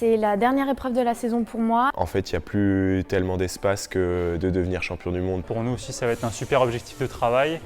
C'est la dernière épreuve de la saison pour moi. En fait, il n'y a plus tellement d'espace que de devenir champion du monde. Pour nous aussi, ça va être un super objectif de travail.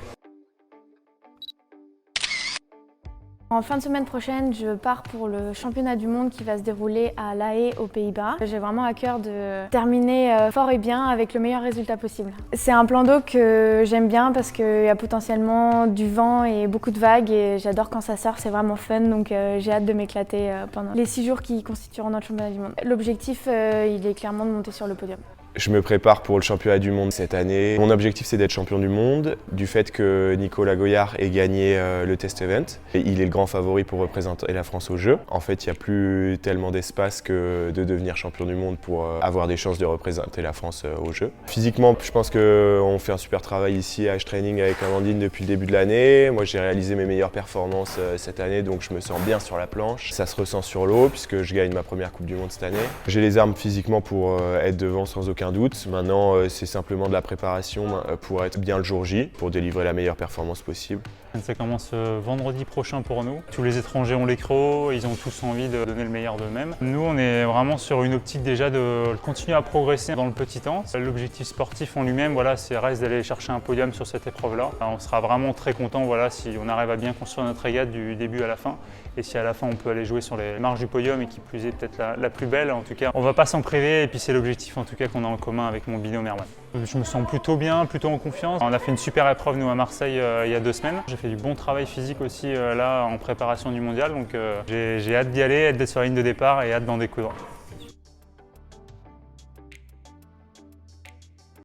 En fin de semaine prochaine, je pars pour le championnat du monde qui va se dérouler à La Haye, aux Pays-Bas. J'ai vraiment à cœur de terminer fort et bien avec le meilleur résultat possible. C'est un plan d'eau que j'aime bien parce qu'il y a potentiellement du vent et beaucoup de vagues et j'adore quand ça sort, c'est vraiment fun, donc j'ai hâte de m'éclater pendant les 6 jours qui constitueront notre championnat du monde. L'objectif, il est clairement de monter sur le podium. Je me prépare pour le championnat du monde cette année. Mon objectif, c'est d'être champion du monde. Du fait que Nicolas Goyard ait gagné le test event, et il est le grand favori pour représenter la France aux Jeux. En fait, il n'y a plus tellement d'espace que de devenir champion du monde pour avoir des chances de représenter la France aux Jeux. Physiquement, je pense qu'on fait un super travail ici à H-Training avec Amandine depuis le début de l'année. Moi, j'ai réalisé mes meilleures performances cette année, donc je me sens bien sur la planche. Ça se ressent sur l'eau puisque je gagne ma première Coupe du Monde cette année. J'ai les armes physiquement pour être devant sans aucun doute. Maintenant, c'est simplement de la préparation pour être bien le jour J, pour délivrer la meilleure performance possible. Ça commence vendredi prochain pour nous. Tous les étrangers ont les crocs, ils ont tous envie de donner le meilleur d'eux-mêmes. Nous, on est vraiment sur une optique déjà de continuer à progresser dans le petit temps. L'objectif sportif en lui-même, voilà, reste d'aller chercher un podium sur cette épreuve-là. On sera vraiment très content voilà, si on arrive à bien construire notre régate du début à la fin. Et si à la fin on peut aller jouer sur les marges du podium et qui plus est peut-être la plus belle, en tout cas, on ne va pas s'en priver et puis c'est l'objectif en tout cas qu'on a en commun avec mon binôme Erwan. Je me sens plutôt bien, plutôt en confiance. On a fait une super épreuve nous à Marseille il y a 2 semaines. J'ai fait du bon travail physique aussi là en préparation du mondial, donc j'ai hâte d'y aller, hâte d'être sur la ligne de départ et hâte d'en découdre.